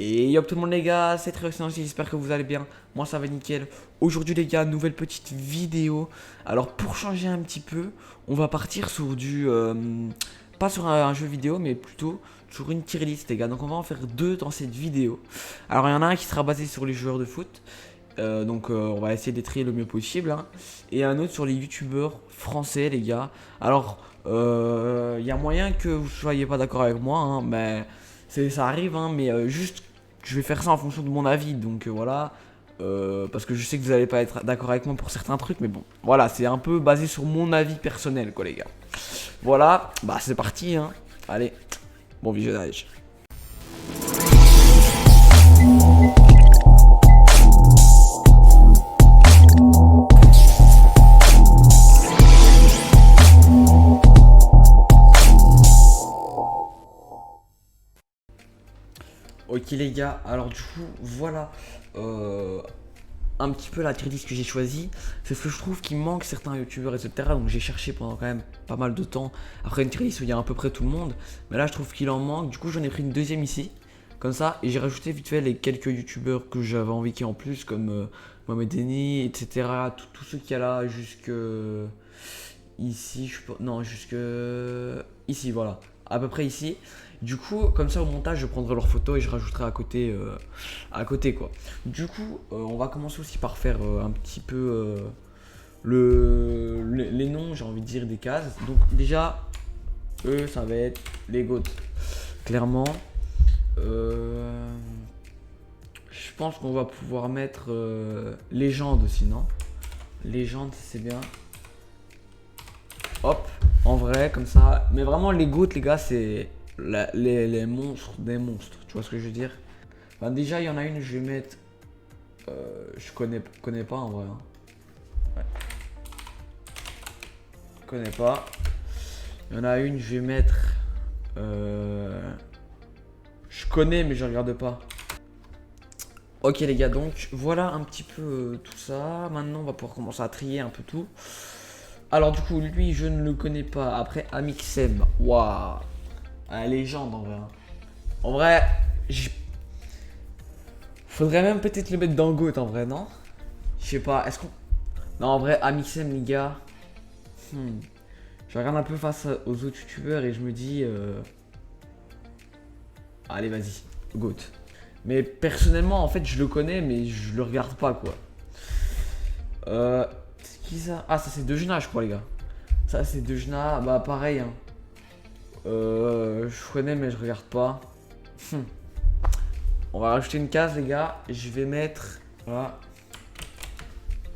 Et yo tout le monde les gars, c'est très j'espère que vous allez bien. Moi ça va nickel. Aujourd'hui les gars, nouvelle petite vidéo. Alors pour changer un petit peu, on va partir sur du... pas sur un jeu vidéo mais plutôt sur une tier list les gars. Donc on va en faire deux dans cette vidéo. Alors il y en a un qui sera basé sur les joueurs de foot. On va essayer d'être le mieux possible hein. Et un autre sur les youtubeurs français les gars. Alors il y a moyen que vous soyez pas d'accord avec moi hein, mais ça arrive hein, mais juste je vais faire ça en fonction de mon avis. Donc voilà, parce que je sais que vous allez pas être d'accord avec moi pour certains trucs, mais bon voilà, c'est un peu basé sur mon avis personnel quoi les gars. Voilà, bah c'est parti hein. Allez, bon visionnage. Ok les gars, alors du coup voilà un petit peu la tier list que j'ai choisi. C'est ce que je trouve qu'il manque certains youtubeurs etc. Donc j'ai cherché pendant quand même pas mal de temps après une tier list où il y a à peu près tout le monde. Mais là je trouve qu'il en manque, du coup j'en ai pris une deuxième ici. Comme ça, et j'ai rajouté vite fait les quelques youtubeurs que j'avais envie qu'il y ait en plus, comme Mohamed Denis, etc. Tout ce qu'il y a là jusque ici, je pense. Non, jusque ici, voilà. À peu près ici. Du coup, comme ça au montage, je prendrai leurs photos et je rajouterai à côté quoi. Du coup, on va commencer aussi par faire un petit peu les noms, j'ai envie de dire, des cases. Donc déjà, eux, ça va être les GOAT. Clairement. Je pense qu'on va pouvoir mettre légende aussi, non? Légende, c'est bien. Hop, en vrai, comme ça. Mais vraiment, les GOAT, les gars, c'est les monstres des monstres. Tu vois ce que je veux dire? Ben, déjà, il y en a une, je vais mettre. Je connais pas en vrai. Hein. Ouais. Je connais pas. Il y en a une, je vais mettre. Je connais, mais je regarde pas. Ok les gars, donc voilà un petit peu tout ça. Maintenant on va pouvoir commencer à trier un peu tout. Alors du coup lui je ne le connais pas. Après Amixem, waouh, la légende en vrai. En vrai, faudrait même peut-être le mettre dans le GOAT en vrai, non? Je sais pas, est-ce qu'on... Non en vrai Amixem les gars. Je regarde un peu face aux autres youtubeurs et je me dis... Allez vas-y, GOAT. Mais personnellement, en fait, je le connais, mais je le regarde pas, quoi. C'est qui ça? Ah, ça c'est Dejna, je crois, les gars. Ça c'est Dejna, bah pareil. Hein. Je connais, mais je regarde pas. On va rajouter une case, les gars. Je vais mettre... Voilà.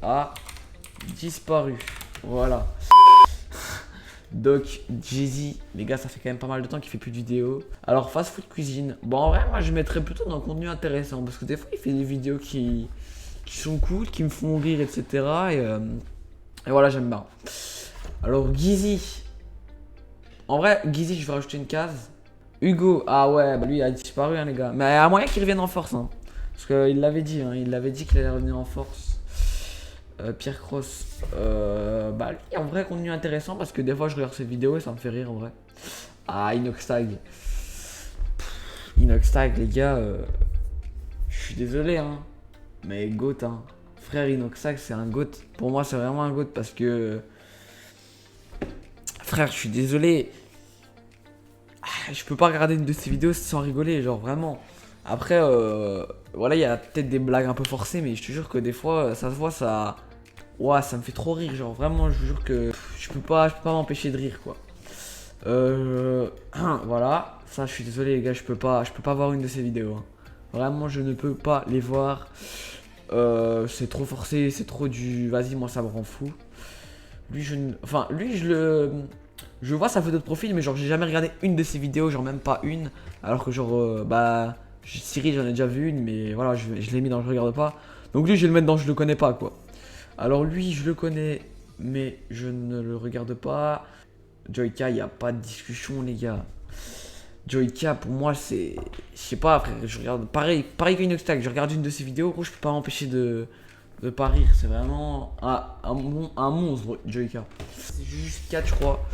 Ah, disparu. Voilà. Doc, Jay-Z, les gars, ça fait quand même pas mal de temps qu'il fait plus de vidéos. Alors, Fast Food Cuisine. Bon, en vrai, moi, je mettrais plutôt dans le contenu intéressant. Parce que des fois, il fait des vidéos qui sont cool, qui me font rire, etc. Et voilà, j'aime bien. Alors, Gizzy. En vrai, Gizzy, je vais rajouter une case. Hugo, ah ouais, bah lui, il a disparu, hein, les gars. Mais il y a moyen qu'il revienne en force. Hein. Parce qu'il l'avait dit, hein, il avait dit qu'il allait revenir en force. Pierre Cross, bah lui en vrai contenu intéressant parce que des fois je regarde ses vidéos et ça me fait rire en vrai. Ah Inoxtag. Inoxtag les gars, je suis désolé hein, mais GOAT hein. Frère Inoxtag c'est un GOAT, pour moi c'est vraiment un GOAT parce que... Frère je suis désolé, je peux pas regarder une de ses vidéos sans rigoler genre vraiment. Après voilà il y a peut-être des blagues un peu forcées mais je te jure que des fois ça se voit ça... Ouah, ça me fait trop rire, genre vraiment, je vous jure que je peux pas m'empêcher de rire quoi. Voilà, ça je suis désolé les gars, je peux pas voir une de ces vidéos. Hein. Vraiment, je ne peux pas les voir. C'est trop forcé, c'est trop du... Vas-y, moi ça me rend fou. Lui, enfin, lui, je vois sa photo de profil, mais genre j'ai jamais regardé une de ses vidéos, genre même pas une. Alors que genre, Cyril, j'en ai déjà vu une, mais voilà, je l'ai mis dans je regarde pas. Donc lui, je vais le mettre dans je le connais pas quoi. Alors lui, je le connais, mais je ne le regarde pas. Joyka, il n'y a pas de discussion, les gars. Joyka, pour moi, c'est... Je sais pas, frère, je regarde... Pareil qu'Inoxtag, je regarde une de ses vidéos, gros, je peux pas m'empêcher de pas rire. C'est vraiment un monstre, Joyka. C'est juste 4, je crois.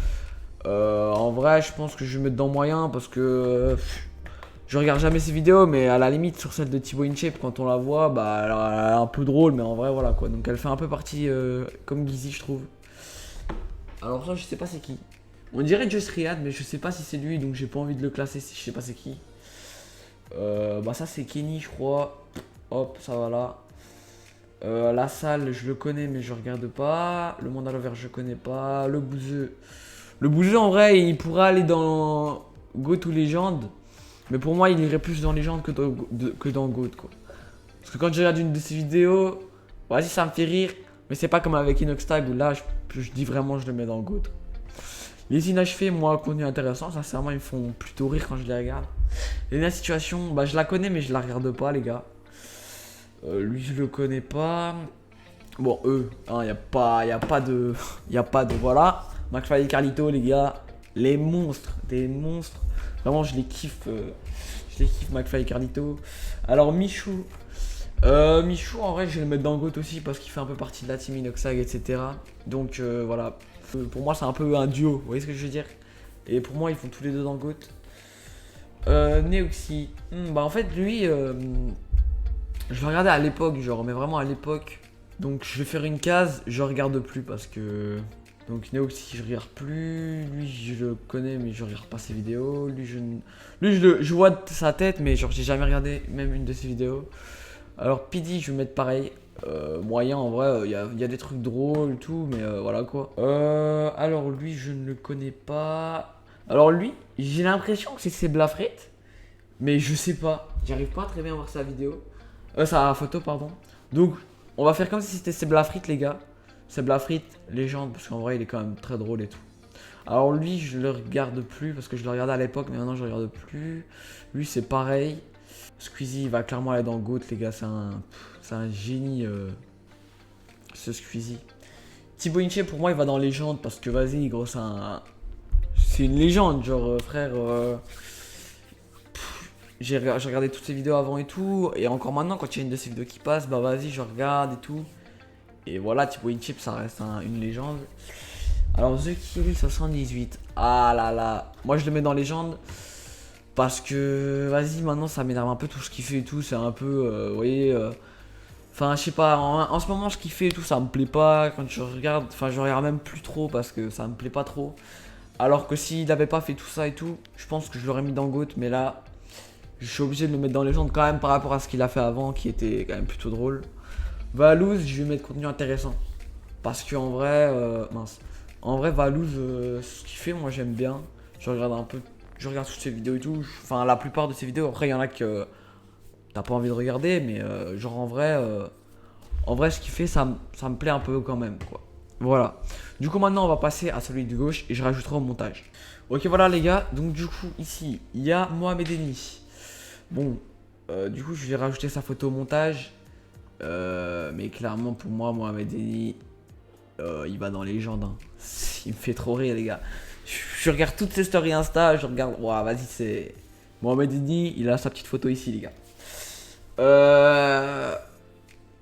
En vrai, je pense que je vais mettre dans moyen, parce que... Je regarde jamais ses vidéos, mais à la limite, sur celle de Thibaut InShape, quand on la voit, bah, elle est un peu drôle, mais en vrai, voilà quoi. Donc elle fait un peu partie comme Gizzy, je trouve. Alors ça, je sais pas c'est qui. On dirait Just Riyad, mais je sais pas si c'est lui, donc j'ai pas envie de le classer si je sais pas c'est qui. Bah ça c'est Kenny, je crois. Hop, ça va là. La salle, je le connais, mais je regarde pas. Le monde à l'envers, je connais pas. Le bouseux. Le bouseux, en vrai, il pourrait aller dans Go to Legend. Mais pour moi, il irait plus dans Legend que dans Goat, quoi. Parce que quand je regarde une de ses vidéos, vas-y, ça me fait rire. Mais c'est pas comme avec Inoxtag où là, je dis vraiment, je le mets dans Goat. Les inachevés, moi, contenu intéressant. Sincèrement, ils me font plutôt rire quand je les regarde. Lena Situation, bah, je la connais, mais je la regarde pas, les gars. Lui, je le connais pas. Bon, eux, hein, y a pas de. Voilà. McFly et Carlito, les gars. Les monstres, des monstres. Vraiment, je les kiffe. McFly et Carlito. Alors, Michou. Michou, en vrai, je vais le mettre dans Goat aussi parce qu'il fait un peu partie de la team Inoxag, etc. Donc, voilà. Pour moi, c'est un peu un duo. Vous voyez ce que je veux dire? Et pour moi, ils font tous les deux dans Goat. Neoxy. Bah, en fait, lui. Je le regardais à l'époque, genre, mais vraiment à l'époque. Donc je vais faire une case, je regarde plus parce que. Donc Neoxy, je regarde plus. Lui, je le connais, mais je regarde pas ses vidéos. Lui, je vois sa tête, mais genre, j'ai jamais regardé même une de ses vidéos. Alors, PD, je vais mettre pareil. Moyen, en vrai, il y a des trucs drôles, tout, mais voilà quoi. Alors, lui, je ne le connais pas. Alors, lui, j'ai l'impression que c'est Blafret, mais je sais pas. J'arrive pas à très bien voir sa vidéo. Sa photo, pardon. Donc, on va faire comme si c'était Seblafrit, les gars. Seblafrit, légende, parce qu'en vrai, il est quand même très drôle et tout. Alors, lui, je le regarde plus, parce que je le regardais à l'époque, mais maintenant, je le regarde plus. Lui, c'est pareil. Squeezie, il va clairement aller dans Goat, les gars. C'est un génie, ce Squeezie. Thibaut InShape, pour moi, il va dans légende, parce que, vas-y, gros, c'est une légende, genre, frère. J'ai regardé toutes ses vidéos avant et tout. Et encore maintenant, quand il y a une de ses vidéos qui passe, bah vas-y, je regarde et tout. Et voilà, Thibaut InShape, ça reste une légende. Alors, The Kirill 78. Ah là là. Moi, je le mets dans légende. Parce que, vas-y, maintenant, ça m'énerve un peu tout ce qu'il fait et tout. C'est un peu, vous voyez. Enfin, je sais pas. En ce moment, ce qu'il fait et tout, ça me plaît pas. Quand je regarde, enfin, je regarde même plus trop parce que ça me plaît pas trop. Alors que s'il avait pas fait tout ça et tout, je pense que je l'aurais mis dans Goat. Mais là. Je suis obligé de le mettre dans légende quand même par rapport à ce qu'il a fait avant qui était quand même plutôt drôle. Valouz, je vais mettre contenu intéressant. Parce qu'en vrai, mince. En vrai, Valouz, ce qu'il fait, moi j'aime bien. Je regarde un peu, je regarde toutes ses vidéos et tout. Enfin, la plupart de ses vidéos. Après, il y en a que t'as pas envie de regarder, mais genre en vrai, ce qu'il fait, ça me plaît un peu quand même, quoi. Voilà. Du coup, maintenant, on va passer à celui de gauche et je rajouterai au montage. Ok, voilà les gars. Donc, du coup, ici, il y a Mohamed Eni. Bon, du coup, je vais rajouter sa photo au montage. Mais clairement, pour moi, Mohamed Eni, il va dans les légendes. Hein. Il me fait trop rire, les gars. Je regarde toutes ses stories Insta. Je regarde. Ouah, vas-y, c'est. Mohamed Eni, il a sa petite photo ici, les gars.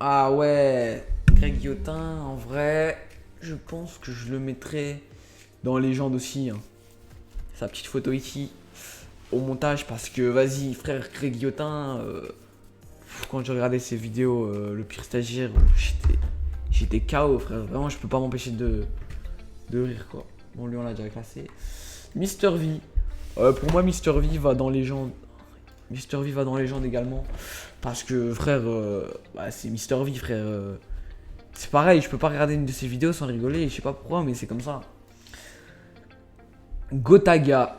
Ah ouais. Greg Guillotin, en vrai, je pense que je le mettrai dans légende aussi. Hein. Sa petite photo ici. Au montage parce que vas-y frère Greg Guillotin quand je regardais ses vidéos le pire stagiaire j'étais KO frère, vraiment je peux pas m'empêcher de rire quoi. Bon lui on l'a déjà classé. Mister V, pour moi Mister V va dans légende. Mister V va dans légende également parce que frère bah, c'est Mister V frère, c'est pareil, je peux pas regarder une de ses vidéos sans rigoler, je sais pas pourquoi mais c'est comme ça. Gotaga,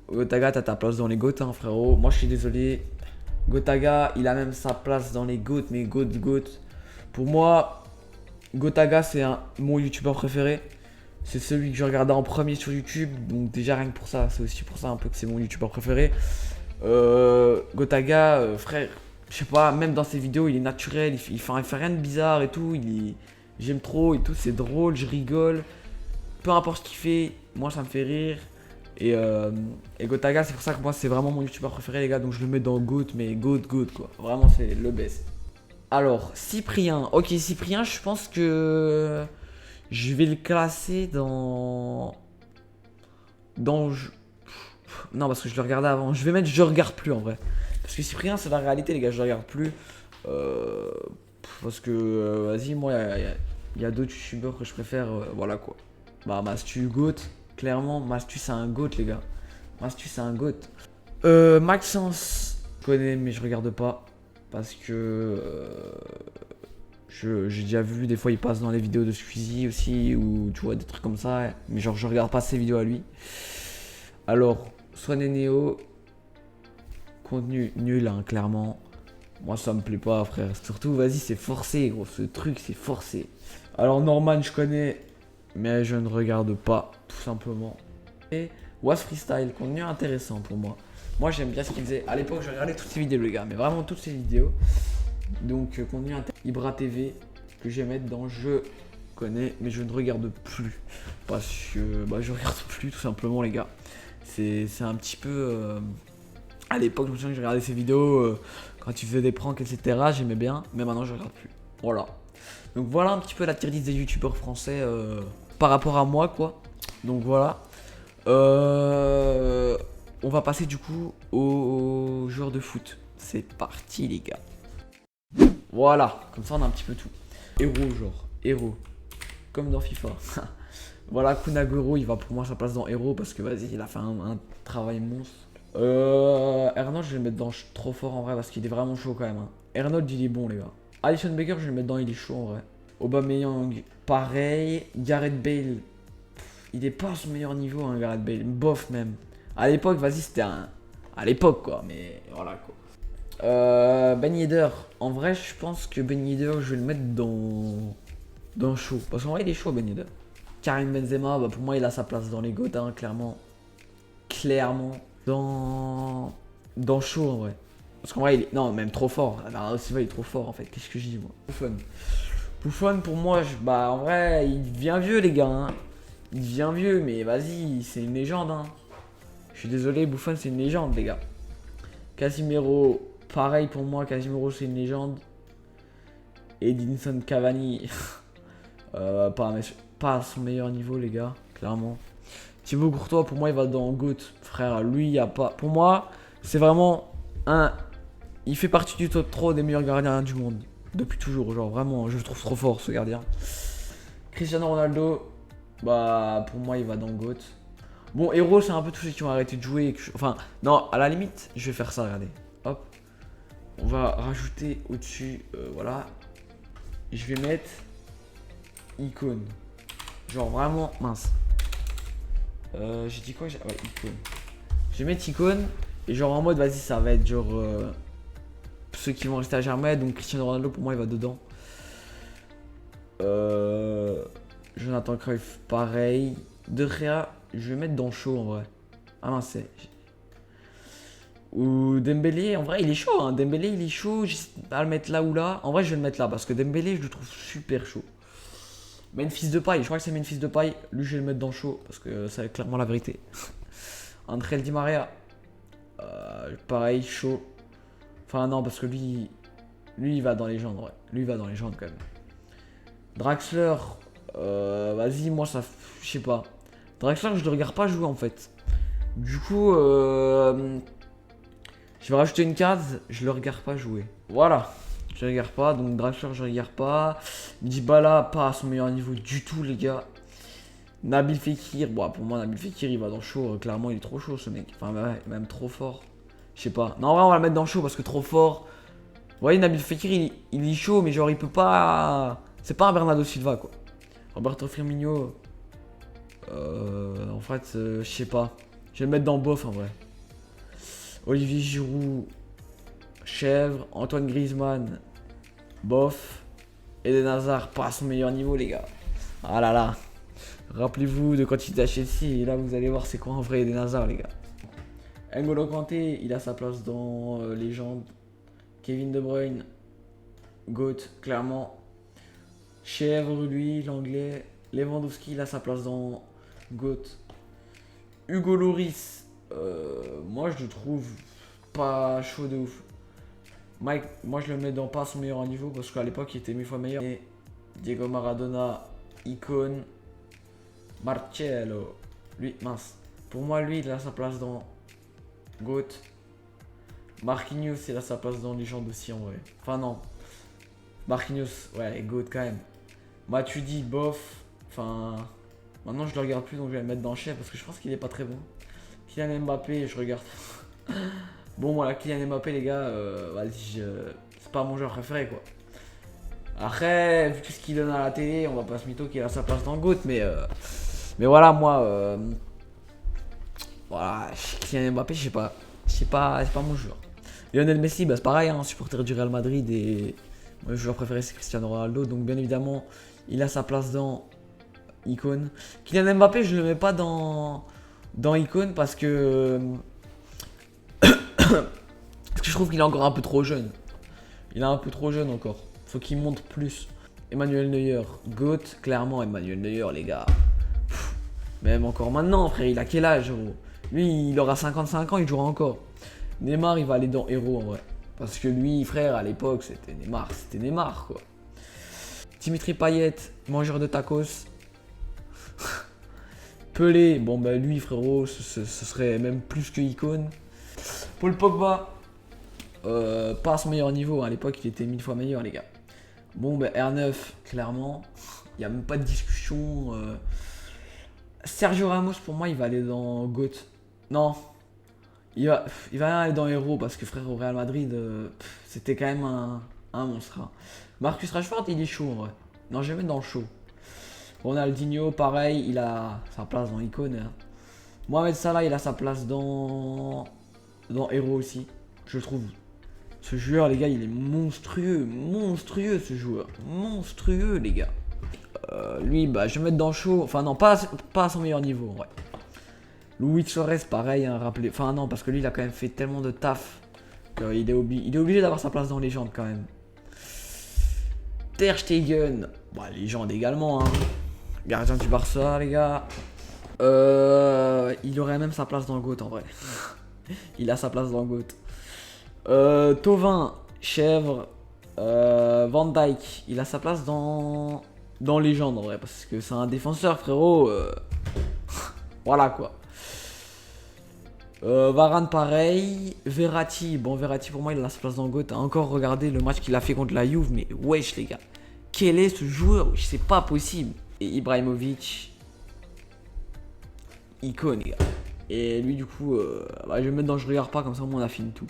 Gotaga, t'as ta place dans les GOAT, hein, frérot. Moi, je suis désolé. Gotaga, il a même sa place dans les GOAT, mais GOAT. Pour moi, Gotaga, c'est mon youtubeur préféré. C'est celui que je regardais en premier sur YouTube. Donc, déjà, rien que pour ça, c'est aussi pour ça un peu que c'est mon youtubeur préféré. Gotaga, frère, je sais pas, même dans ses vidéos, il est naturel. Il fait rien de bizarre et tout. J'aime trop et tout. C'est drôle, je rigole. Peu importe ce qu'il fait, moi, ça me fait rire. Et Gotaga, c'est pour ça que moi c'est vraiment mon youtubeur préféré les gars, donc je le mets dans Goat, mais Goat quoi, vraiment c'est le best. Alors Cyprien, ok Cyprien, je pense que je vais le classer dans Non, parce que je le regardais avant. Je vais mettre je regarde plus en vrai. Parce que Cyprien, c'est la réalité, les gars, je le regarde plus. Euh, Parce que, vas-y, moi, il y a d'autres youtubeurs que je préfère. Voilà quoi. Bah, Mastu, GOAT. Clairement, Mastu, c'est un GOAT, les gars. Mastu, c'est un GOAT. Maxence, je connais, mais je regarde pas. Parce que. J'ai déjà vu, des fois, il passe dans les vidéos de Squeezie aussi. Ou tu vois, des trucs comme ça. Mais genre, je regarde pas ses vidéos à lui. Alors, Swan et Neo, contenu nul, hein, clairement. Moi, ça me plaît pas, frère. Surtout, vas-y, c'est forcé, gros. Ce truc, c'est forcé. Alors, Norman, je connais, mais je ne regarde pas, tout simplement. Et Was Freestyle, contenu intéressant pour moi. Moi, j'aime bien ce qu'il faisait. À l'époque, je regardais toutes ses vidéos, les gars, mais vraiment toutes ses vidéos. Donc, contenu intéressant. Ibra TV, que je vais mettre dans je connais, mais je ne regarde plus. Parce que bah, je regarde plus, tout simplement, les gars. C'est un petit peu. À l'époque, je me souviens que je regardais ces vidéos quand tu faisais des pranks, etc. J'aimais bien, mais maintenant je regarde plus. Voilà. Donc voilà un petit peu la tier list des youtubeurs français par rapport à moi, quoi. Donc voilà. On va passer du coup aux joueurs de foot. C'est parti, les gars. Voilà, comme ça on a un petit peu tout. Héros, genre, héros. Comme dans FIFA. Voilà, Kunagoro, il va pour moi sa place dans héros parce que vas-y, il a fait un travail monstre. Arnold, je vais le mettre dans trop fort en vrai parce qu'il est vraiment chaud quand même. Hein. Arnold, il est bon, les gars. Alison Baker, je vais le mettre dans il est chaud en vrai. Aubameyang, pareil. Gareth Bale, il est pas à son meilleur niveau, hein, Gareth Bale. Bof même. À l'époque, vas-y, c'était un. À l'époque, quoi, mais voilà quoi. Ben Yedder, en vrai, je pense que Ben Yedder, je vais le mettre dans chaud. Parce qu'en vrai, il est chaud, Ben Yedder. Karim Benzema, bah, pour moi, il a sa place dans les GOAT, hein, clairement. Clairement. Dans chaud en vrai. Parce qu'en vrai, il est. Non, même trop fort. Alors, Silva, il est trop fort en fait. Qu'est-ce que je dis moi? Buffon. Buffon, pour moi, bah en vrai, il devient vieux, les gars. Hein. Il devient vieux, mais vas-y, c'est une légende. Hein. Je suis désolé, Buffon, c'est une légende, les gars. Casimiro, pareil pour moi, Casimiro, c'est une légende. Edinson Cavani, pas à son meilleur niveau, les gars, clairement. Thibaut Courtois, pour moi, il va dans GOAT. Frère, lui, il n'y a pas. Pour moi, c'est vraiment un. Il fait partie du top 3 des meilleurs gardiens du monde. Depuis toujours. Genre, vraiment, je le trouve trop fort, ce gardien. Cristiano Ronaldo, bah, pour moi, il va dans GOAT. Bon, héros, c'est un peu tous ceux qui ont arrêté de jouer. Enfin, non, à la limite, je vais faire ça, regardez. Hop. On va rajouter au-dessus, voilà. Je vais mettre icône. Genre, vraiment, mince. J'ai dit quoi? Ouais, icône. Je vais mettre icône et genre en mode vas-y ça va être genre ceux qui vont rester à Germain, donc Cristiano Ronaldo pour moi il va dedans. Jonathan Cruyff pareil. De Gea je vais mettre dans chaud en vrai. Ah non c'est. Ou Dembélé en vrai il est chaud hein. Dembélé il est chaud, j'essaie de le mettre là ou là. En vrai je vais le mettre là parce que Dembélé je le trouve super chaud. Memphis Depay, je crois que c'est Memphis Depay. Lui je vais le mettre dans chaud parce que c'est clairement la vérité. André Di Maria. Pareil, chaud. Enfin, non, parce que lui il va dans les légende, ouais. Lui, il va dans les légende quand même. Draxler, vas-y, moi, ça. Je sais pas. Draxler, je le regarde pas jouer en fait. Du coup, je vais rajouter une case, je le regarde pas jouer. Voilà. Je le regarde pas, donc Draxler, je regarde pas. Dybala, pas à son meilleur niveau du tout, les gars. Nabil Fekir, bon, pour moi, Nabil Fekir, il va dans chaud. Clairement, il est trop chaud, ce mec. Enfin, ouais, même trop fort. Je sais pas. Non, en vrai, on va le mettre dans chaud parce que trop fort. Vous voyez, Nabil Fekir, il est chaud, mais genre, il peut pas. C'est pas un Bernardo Silva, quoi. Roberto Firmino. En fait, je sais pas. Je vais le mettre dans bof, en vrai. Olivier Giroud. Chèvre. Antoine Griezmann. Bof. Eden Hazard, pas à son meilleur niveau, les gars. Ah là là. Rappelez-vous de quand il était à Chelsea. Et là, vous allez voir c'est quoi en vrai Eden Hazard, les gars. N'Golo Kanté, il a sa place dans légende. Kevin De Bruyne, GOAT, clairement. Chèvre, lui, l'anglais. Lewandowski, il a sa place dans GOAT. Hugo Lloris, moi je le trouve pas chaud de ouf. Mike, moi je le mets dans pas son meilleur niveau parce qu'à l'époque il était 1000 fois meilleur. Et Diego Maradona, icône. Marcello, lui, mince. Pour moi, lui, il a sa place dans GOAT. Marquinhos, il a sa place dans légende aussi en vrai. Enfin non. Marquinhos, ouais, GOAT quand même. Matuidi, bof. Enfin, maintenant je le regarde plus donc je vais le mettre dans le chef parce que je pense qu'il est pas très bon. Kylian Mbappé, je regarde. Bon voilà, Kylian Mbappé les gars, vas-y, c'est pas mon joueur préféré quoi. Après, vu tout ce qu'il donne à la télé, on va pas se mytho qu'il a sa place dans le GOAT, mais voilà, moi, voilà, Kylian Mbappé, je sais pas, c'est pas mon joueur. Lionel Messi, bah, c'est pareil, hein, supporter du Real Madrid et mon joueur préféré c'est Cristiano Ronaldo, donc bien évidemment, il a sa place dans Icône. Kylian Mbappé, je le mets pas dans Icône parce que je trouve qu'il est encore un peu trop jeune. Il est un peu trop jeune encore. Faut qu'il monte plus. Emmanuel Neuer, GOAT, clairement Emmanuel Neuer, les gars. Même encore maintenant, frère, il a quel âge, gros? Lui, il aura 55 ans, il jouera encore. Neymar, il va aller dans Héros, en vrai. Parce que lui, frère, à l'époque, c'était Neymar, quoi. Dimitri Payet, mangeur de tacos. Pelé, bon, bah lui, frérot, ce serait même plus que icône. Paul Pogba, pas à son meilleur niveau, à l'époque, il était 1000 fois meilleur, les gars. Bon, bah R9, clairement, il n'y a même pas de discussion. Sergio Ramos, pour moi, il va aller dans GOAT. Non, il va rien aller dans Héros parce que frère, au Real Madrid, c'était quand même un monstre. Hein. Marcus Rashford, il est chaud en vrai. Non, je vais mettre dans le show. Ronaldinho, pareil, il a sa place dans Icône. Hein. Mohamed Salah, il a sa place dans Héros aussi, je trouve. Ce joueur, les gars, il est monstrueux ce joueur. Monstrueux, les gars. Lui, bah, je vais mettre dans le show. Enfin, non, pas à son meilleur niveau, ouais. Luis Suarez, pareil, hein, rappelez. Enfin, non, parce que lui, il a quand même fait tellement de taf qu'il est obligé d'avoir sa place dans Légende quand même. Ter Stegen, bah, Légende également, hein. Gardien du Barça, les gars. Il aurait même sa place dans le GOAT en vrai. Il a sa place dans le GOAT. Thauvin, Chèvre, Van Dijk, il a sa place dans Légende en vrai, parce que c'est un défenseur, frérot. Voilà quoi. Varane pareil. Verratti, bon Verratti pour moi il a sa place dans le GOAT. Encore regardé le match qu'il a fait contre la Juve, mais wesh les gars. Quel est ce joueur? C'est pas possible. Et Ibrahimovic, icône les gars. Et lui du coup, bah, je vais le mettre dans je regarde pas, comme ça au moins on a fini tout.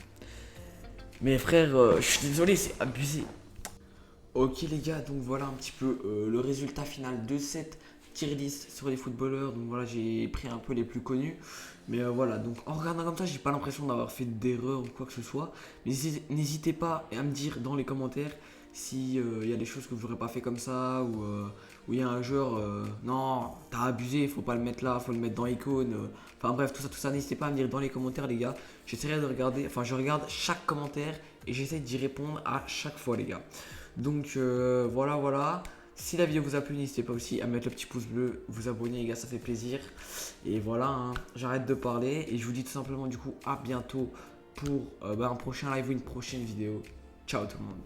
Mais frère, je suis désolé, c'est abusé. Ok les gars, donc voilà un petit peu le résultat final de cette tier list sur les footballeurs. Donc voilà, j'ai pris un peu les plus connus. Mais voilà, donc en regardant comme ça, j'ai pas l'impression d'avoir fait d'erreur ou quoi que ce soit. Mais n'hésitez pas à me dire dans les commentaires si y a des choses que vous n'aurez pas fait comme ça ou il y a un joueur, non, t'as abusé, faut pas le mettre là, faut le mettre dans Icône. Enfin bref, tout ça, n'hésitez pas à me dire dans les commentaires les gars. J'essaierai de regarder, enfin je regarde chaque commentaire et j'essaie d'y répondre à chaque fois les gars. Donc voilà. Si la vidéo vous a plu, n'hésitez pas aussi à mettre le petit pouce bleu, vous abonner les gars, ça fait plaisir. Et voilà, hein, j'arrête de parler et je vous dis tout simplement du coup à bientôt pour un prochain live ou une prochaine vidéo. Ciao tout le monde.